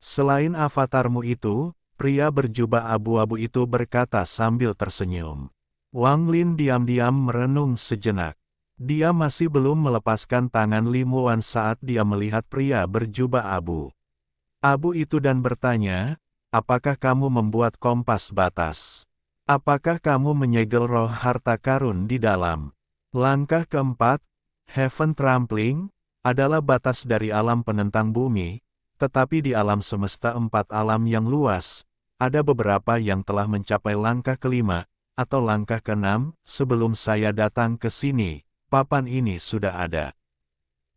Selain avatarmu itu, pria berjubah abu-abu itu berkata sambil tersenyum. Wang Lin diam-diam merenung sejenak. Dia masih belum melepaskan tangan Limuan saat dia melihat pria berjubah abu itu dan bertanya, apakah kamu membuat kompas batas? Apakah kamu menyegel roh harta karun di dalam? Langkah keempat, Heaven Trampling, adalah batas dari alam penentang bumi, tetapi di alam semesta 4 alam yang luas, ada beberapa yang telah mencapai langkah kelima, atau langkah keenam, sebelum saya datang ke sini, papan ini sudah ada.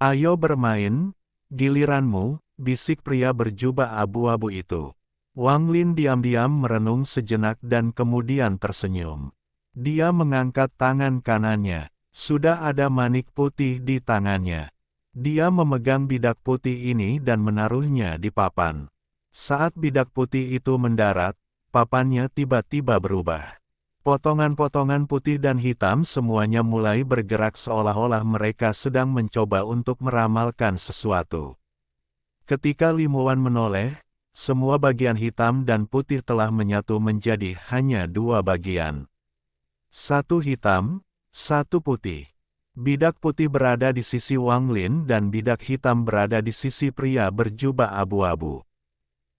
Ayo bermain, giliranmu, bisik pria berjubah abu-abu itu. Wang Lin diam-diam merenung sejenak dan kemudian tersenyum. Dia mengangkat tangan kanannya. Sudah ada manik putih di tangannya. Dia memegang bidak putih ini dan menaruhnya di papan. Saat bidak putih itu mendarat, papannya tiba-tiba berubah. Potongan-potongan putih dan hitam semuanya mulai bergerak seolah-olah mereka sedang mencoba untuk meramalkan sesuatu. Ketika Limuan menoleh, semua bagian hitam dan putih telah menyatu menjadi hanya 2 bagian. Satu hitam, satu putih. Bidak putih berada di sisi Wang Lin dan bidak hitam berada di sisi pria berjubah abu-abu.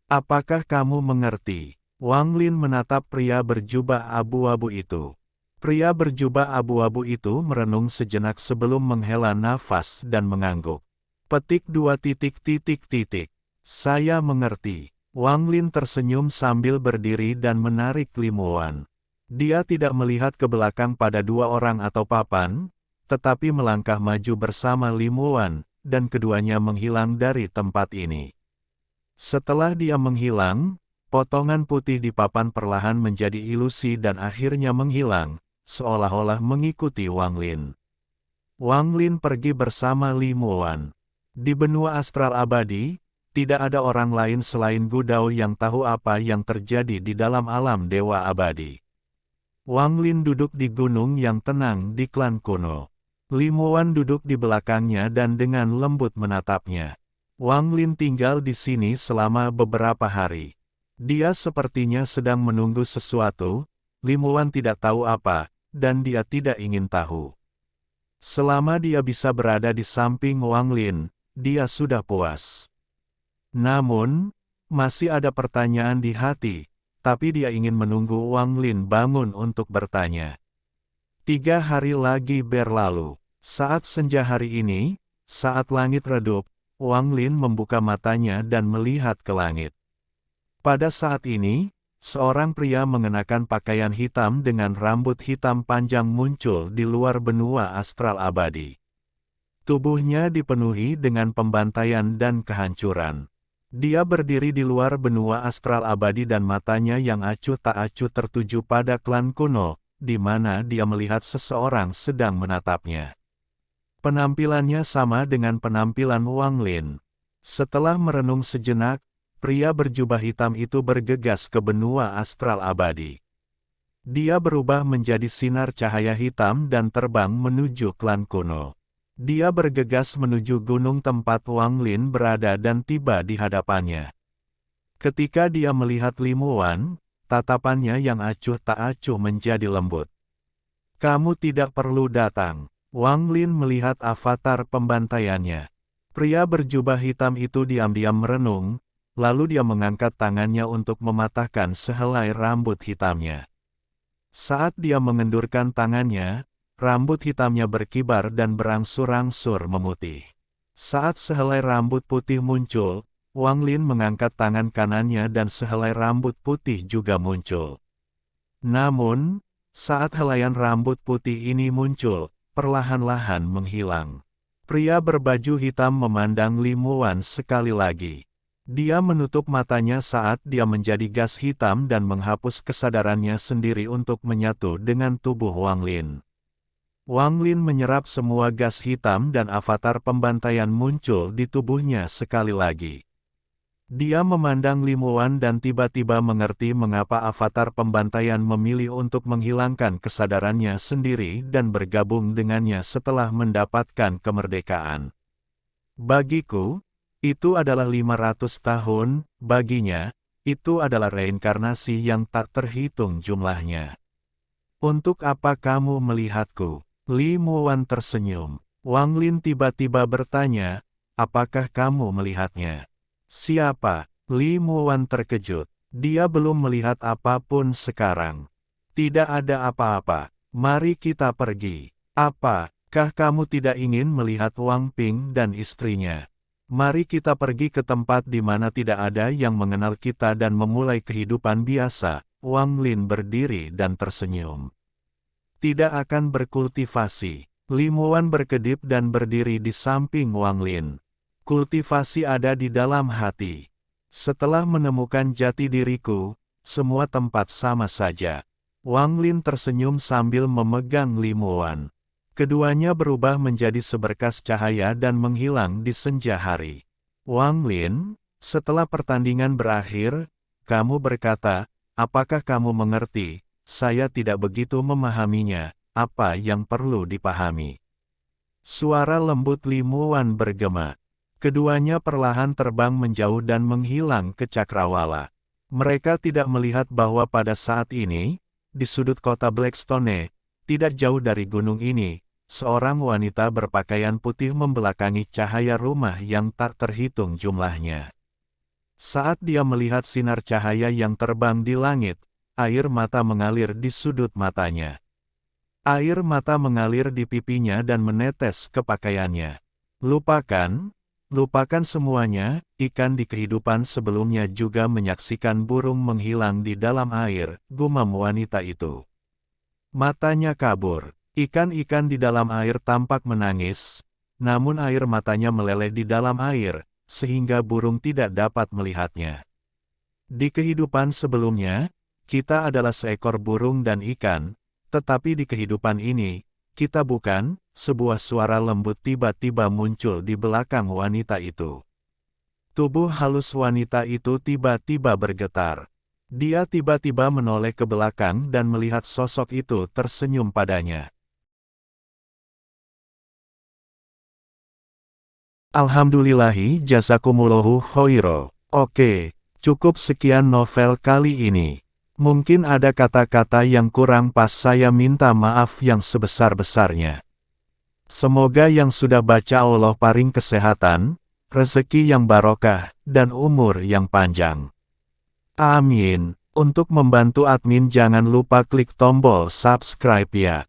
Apakah kamu mengerti? Wang Lin menatap pria berjubah abu-abu itu. Pria berjubah abu-abu itu merenung sejenak sebelum menghela nafas dan mengangguk. Petik 2 titik. Saya mengerti. Wang Lin tersenyum sambil berdiri dan menarik Limuan. Dia tidak melihat ke belakang pada 2 orang atau papan, tetapi melangkah maju bersama Limuan, dan keduanya menghilang dari tempat ini. Setelah dia menghilang, potongan putih di papan perlahan menjadi ilusi dan akhirnya menghilang, seolah-olah mengikuti Wang Lin. Wang Lin pergi bersama Limuan. Di benua astral abadi, tidak ada orang lain selain Gu Dao yang tahu apa yang terjadi di dalam alam dewa abadi. Wang Lin duduk di gunung yang tenang di klan kuno. Limuan duduk di belakangnya dan dengan lembut menatapnya. Wang Lin tinggal di sini selama beberapa hari. Dia sepertinya sedang menunggu sesuatu, Limuan tidak tahu apa, dan dia tidak ingin tahu. Selama dia bisa berada di samping Wang Lin, dia sudah puas. Namun, masih ada pertanyaan di hati. Tapi dia ingin menunggu Wang Lin bangun untuk bertanya. 3 hari lagi berlalu. Saat senja hari ini, saat langit redup, Wang Lin membuka matanya dan melihat ke langit. Pada saat ini, seorang pria mengenakan pakaian hitam dengan rambut hitam panjang muncul di luar benua astral abadi. Tubuhnya dipenuhi dengan pembantaian dan kehancuran. Dia berdiri di luar benua astral abadi dan matanya yang acuh tak acuh tertuju pada klan kuno, di mana dia melihat seseorang sedang menatapnya. Penampilannya sama dengan penampilan Wang Lin. Setelah merenung sejenak, pria berjubah hitam itu bergegas ke benua astral abadi. Dia berubah menjadi sinar cahaya hitam dan terbang menuju klan kuno. Dia bergegas menuju gunung tempat Wang Lin berada dan tiba di hadapannya. Ketika dia melihat Limu Wan, tatapannya yang acuh tak acuh menjadi lembut. "Kamu tidak perlu datang." Wang Lin melihat avatar pembantaiannya. Pria berjubah hitam itu diam-diam merenung, lalu dia mengangkat tangannya untuk mematahkan sehelai rambut hitamnya. Saat dia mengendurkan tangannya, rambut hitamnya berkibar dan berangsur-angsur memutih. Saat sehelai rambut putih muncul, Wang Lin mengangkat tangan kanannya dan sehelai rambut putih juga muncul. Namun, saat helaian rambut putih ini muncul, perlahan-lahan menghilang. Pria berbaju hitam memandang Limu Wan sekali lagi. Dia menutup matanya saat dia menjadi gas hitam dan menghapus kesadarannya sendiri untuk menyatu dengan tubuh Wang Lin. Wang Lin menyerap semua gas hitam dan avatar pembantaian muncul di tubuhnya sekali lagi. Dia memandang Limu Wan dan tiba-tiba mengerti mengapa avatar pembantaian memilih untuk menghilangkan kesadarannya sendiri dan bergabung dengannya setelah mendapatkan kemerdekaan. Bagiku, itu adalah 500 tahun, baginya, itu adalah reinkarnasi yang tak terhitung jumlahnya. "Untuk apa kamu melihatku?" Limu Wan tersenyum. Wang Lin tiba-tiba bertanya, "Apakah kamu melihatnya?" "Siapa?" Limu Wan terkejut. Dia belum melihat apapun sekarang. "Tidak ada apa-apa. Mari kita pergi." "Apakah kamu tidak ingin melihat Wang Ping dan istrinya? Mari kita pergi ke tempat di mana tidak ada yang mengenal kita dan memulai kehidupan biasa." Wang Lin berdiri dan tersenyum. "Tidak akan berkultivasi." Limu Wan berkedip dan berdiri di samping Wang Lin. "Kultivasi ada di dalam hati. Setelah menemukan jati diriku, semua tempat sama saja." Wang Lin tersenyum sambil memegang Limu Wan. Keduanya berubah menjadi seberkas cahaya dan menghilang di senja hari. "Wang Lin, setelah pertandingan berakhir, kamu berkata, apakah kamu mengerti? Saya tidak begitu memahaminya, apa yang perlu dipahami?" Suara lembut Limu Wan bergema. Keduanya perlahan terbang menjauh dan menghilang ke cakrawala. Mereka tidak melihat bahwa pada saat ini, di sudut kota Blackstone, tidak jauh dari gunung ini, seorang wanita berpakaian putih membelakangi cahaya rumah yang tak terhitung jumlahnya. Saat dia melihat sinar cahaya yang terbang di langit, air mata mengalir di sudut matanya. Air mata mengalir di pipinya dan menetes ke pakaiannya. Lupakan semuanya." Ikan di kehidupan sebelumnya juga menyaksikan burung menghilang di dalam air, gumam wanita itu. Matanya kabur. Ikan-ikan di dalam air tampak menangis, namun air matanya meleleh di dalam air, sehingga burung tidak dapat melihatnya. Di kehidupan sebelumnya, kita adalah seekor burung dan ikan, tetapi di kehidupan ini, kita bukan. Sebuah suara lembut tiba-tiba muncul di belakang wanita itu. Tubuh halus wanita itu tiba-tiba bergetar. Dia tiba-tiba menoleh ke belakang dan melihat sosok itu tersenyum padanya. Alhamdulillahi jazakumullahu khoiro. Oke, cukup sekian novel kali ini. Mungkin ada kata-kata yang kurang pas, saya minta maaf yang sebesar-besarnya. Semoga yang sudah baca Allah paring kesehatan, rezeki yang barokah, dan umur yang panjang. Amin. Untuk membantu admin jangan lupa klik tombol subscribe ya.